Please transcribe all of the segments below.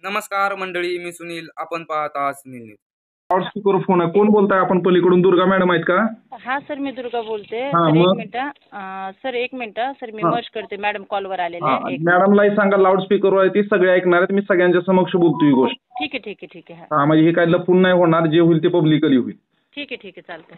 नमस्कार मंडळी, मी सुनील. आपण पाहत आहात सुनील न्यूज. लाऊडस्पीकर फोन आहे. कोण बोलताय? आपण पलीकडून दुर्गा मॅडम आहेत का? हा सर, मी दुर्गा बोलते. हा, सर एक मग? मिनिट सर, एक मिनिट सर, मी हा. मर्ज करते. मॅडम कॉलवर आलेले हा, आहे. मॅडमलाही सांगा लाऊडस्पीकर आहे, ती सगळे ऐकणार आहेत. मी सगळ्यांच्या समक्ष बोलतो ही गोष्ट. ठीक आहे, ठीक आहे, ठीक आहे. हा, म्हणजे हे काय लपून नाही होणार, जे होईल ते पब्लिकली होईल. ठीक आहे, ठीक आहे, चालतंय.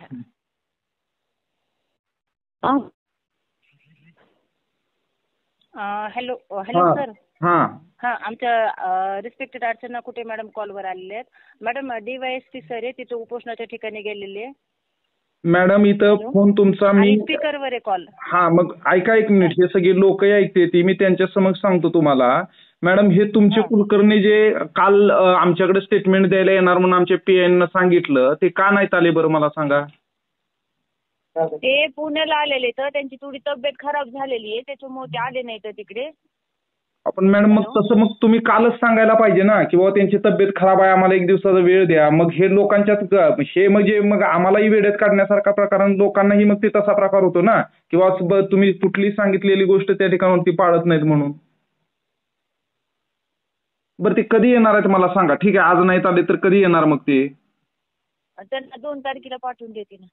हॅलो हॅलो हा सर. हा हा, आमच्या रिस्पेक्टेड अर्चना कुठे मॅडम कॉलवर आलेले आहेत. मॅडम DYSP सर आहे, तिथे उपोषणाच्या ठिकाणी गेलेले आहे. मॅडम इथं फोन तुमचा मी स्पीकरवर आहे कॉल. हा, मग ऐका एक मिनिट. हे सगळे लोक ऐकते ती, मी त्यांच्या समक्ष सांगतो तुम्हाला. मॅडम, हे तुमचे कुलकर्णी जे काल आमच्याकडे स्टेटमेंट द्यायला येणार म्हणून आमच्या PN सांगितलं, ते का नाहीत आले बरं मला सांगा? ते पुण्याला आलेले, तर त्यांची थोडी तब्येत खराब झालेली आहे, त्याच्यामुळे ते आले नाही तर तिकडे. आपण मॅडम मग तसं मग तुम्ही कालच सांगायला पाहिजे ना, की बाबा त्यांची तब्येत खराब आहे, आम्हाला एक दिवसाचा वेळ द्या. मग हे लोकांच्यात हे म्हणजे मग आम्हालाही वेळेत काढण्यासारखा प्रकार आणि लोकांनाही मग ते तसा प्रकार होतो ना, किंवा तुम्ही कुठली सांगितलेली गोष्ट त्या ठिकाणावरती पाळत नाहीत म्हणून. बरं, ते कधी येणार आहेत मला सांगा. ठीक आहे, आज नाहीत आले तर कधी येणार मग ते? त्यांना 2 तारखेला पाठवून देते ना.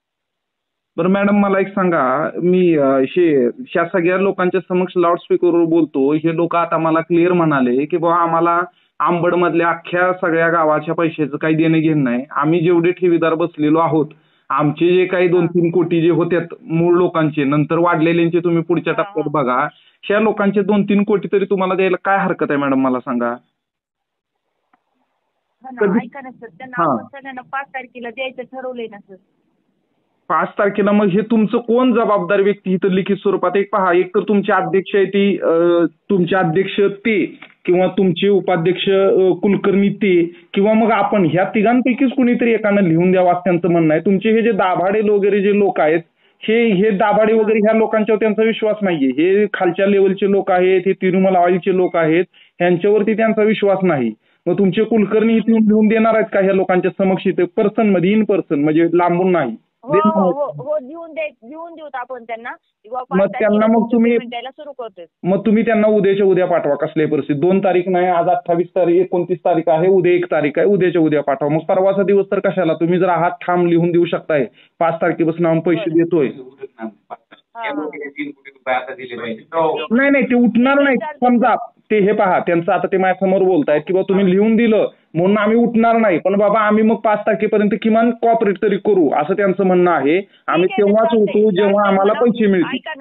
बरं मॅडम, मला एक सांगा. मी ह्या सगळ्या लोकांच्या समक्ष लाऊडस्पीकरवर बोलतो. हे लोक आता मला क्लिअर म्हणाले की बाबा आम्हाला आंबडमधल्या अख्ख्या सगळ्या गावाच्या पैशाचं काही देणं घेणं नाही. आम्ही जेवढे ठेवीदार बसलेलो आहोत, आमचे जे काही 2-3 कोटी जे होत्यात मूळ लोकांचे, नंतर वाढलेल्यांचे तुम्ही पुढच्या टप्प्यात बघा. ह्या लोकांचे 2-3 कोटी तरी तुम्हाला द्यायला काय हरकत आहे मॅडम मला सांगा? ऐका ना सर, त्यांना आपण सगळ्यांना 5 तारखेला द्यायचं ठरवलंय ना सर. 5 तारखेला मग हे तुमचं कोण जबाबदार व्यक्ती इथं लिखित स्वरूपात? एक पहा, एक तर तुमचे अध्यक्ष आहे ती, तुमचे अध्यक्ष ते, किंवा तुमचे उपाध्यक्ष कुलकर्णी ते, किंवा मग आपण, ह्या तिघांपैकीच कुणीतरी एकानं लिहून द्यावं असं त्यांचं म्हणणं आहे. तुमचे हे जे दाभाडे वगैरे जे लोक आहेत, हे दाभाडे वगैरे ह्या लोकांच्यावर त्यांचा विश्वास नाहीये. हे खालच्या लेवलचे लोक आहेत, हे तिरुमला ऑइलचे लोक आहेत, ह्यांच्यावरती त्यांचा विश्वास नाही. मग तुमचे कुलकर्णी इथे लिहून देणार आहेत का ह्या लोकांच्या समक्ष, इथे पर्सन मध्ये, इन पर्सन, म्हणजे लांबून नाही? हो, लिहून देऊ आपण त्यांना. मग त्यांना मग तुम्ही सुरू करतोय. मग तुम्ही त्यांना उद्याच्या उद्या पाठवा. कसल्याही परिस्थितीत 2 तारीख नाही, आज 28 तारीख, 29 तारीख आहे, उद्या 1 तारीख आहे, उद्याच्या उद्या पाठवा. मग परवाचा दिवस तर कशाला? तुम्ही जर आहात ठाम लिहून देऊ शकताय 5 तारखेपासून आम्ही पैसे देतोय. नाही नाही, ते उठणार नाही. समजा ते, हे पहा, त्यांचं आता ते माझ्यासमोर बोलतायत की बाबा तुम्ही लिहून दिलं म्हणून आम्ही उठणार नाही, पण बाबा आम्ही मग 5 तारखेपर्यंत किमान कॉपरेट तरी करू, असं त्यांचं म्हणणं आहे. आम्ही तेव्हाच उठू जेव्हा आम्हाला पैसे मिळतील.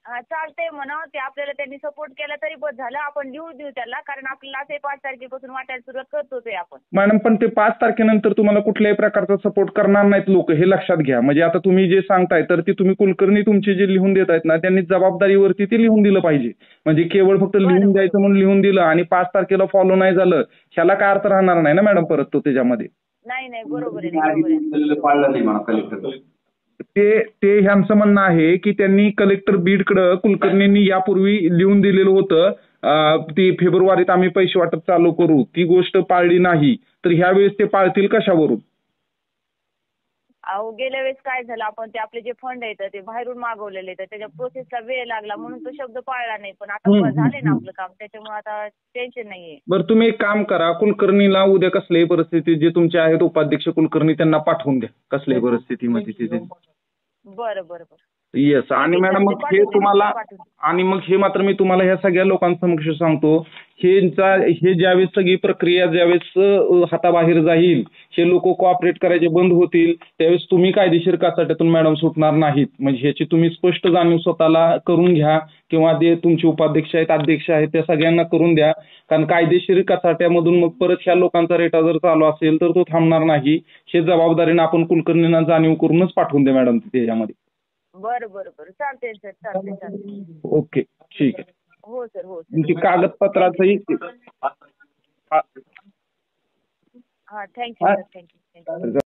हा, चालतंय म्हणा. ते आपल्याला त्यांनी सपोर्ट केला तरी बस झालं. आपण लिहून देऊ त्याला, कारण आपल्याला असे 5 तारखेपासून वाटायला सुरुवात करतोय आपण. मॅडम, पण ते 5 तारखेनंतर तुम्हाला कुठल्याही प्रकारचा सपोर्ट करणार नाहीत लोक, हे लक्षात घ्या. म्हणजे आता तुम्ही जे सांगताय, तर ते तुम्ही कुलकर्णी तुमचे जे लिहून देत आहेत ना, त्यांनी जबाबदारीवरती ते लिहून दिलं पाहिजे. म्हणजे केवळ फक्त लिहून द्यायचं म्हणून लिहून दिलं आणि 5 तारखेला फॉलो नाही झालं, ह्याला काय अर्थ राहणार नाही ना मॅडम परत तो त्याच्यामध्ये. नाही, बरोबर आहे. ते ह्यांचं म्हणणं आहे की त्यांनी कलेक्टर बीडकडं कुलकर्णींनी यापूर्वी लिहून दिलेलं होतं, ती फेब्रुवारीत आम्ही पैसे वाटप चालू करू, ती गोष्ट पाळली नाही, तर ह्या वेळेस ते पाळतील कशावरून? अहो, गेल्या वेळेस काय झालं, आपण ते आपले जे फंड आहेत ते बाहेरून मागवलेले, तर त्याच्या प्रोसेसला वेळ लागला म्हणून तो शब्द पाळला नाही. पण आता झाले ना आपलं काम, त्याच्यामुळे आता टेन्शन नाहीये. बरं, तुम्ही एक काम करा, कुलकर्णीला उद्या कसल्याही परिस्थितीत जे तुमचे आहेत उपाध्यक्ष कुलकर्णी, त्यांना पाठवून द्या कसल्याही परिस्थितीमध्ये तिथे. बरं. येस. आणि मॅडम, मग हे तुम्हाला, आणि मग हे मात्र मी तुम्हाला ह्या सगळ्या लोकांसमक्ष सांगतो, हे ज्यावेळेस सगळी प्रक्रिया ज्यावेळेस हाताबाहेर जाईल, हे लोक कोऑपरेट करायचे बंद होतील, त्यावेळेस तुम्ही कायदेशीर कचाट्यातून मॅडम सुटणार नाहीत. म्हणजे ह्याची तुम्ही स्पष्ट जाणीव स्वतःला करून घ्या, किंवा जे तुमचे उपाध्यक्ष आहेत, अध्यक्ष आहेत, त्या सगळ्यांना करून द्या. कारण कायदेशीर कचाट्यामधून मग परत ह्या लोकांचा रेटा जर चालू असेल तर तो थांबणार नाही. हे जबाबदारीने आपण कुलकर्णींना जाणीव करूनच पाठवून द्या मॅडम त्याच्यामध्ये. बरं. चालतंय सर, चालतंय. ओके, ठीक आहे. हो सर. तुमची कागदपत्राचंही. थँक्यू.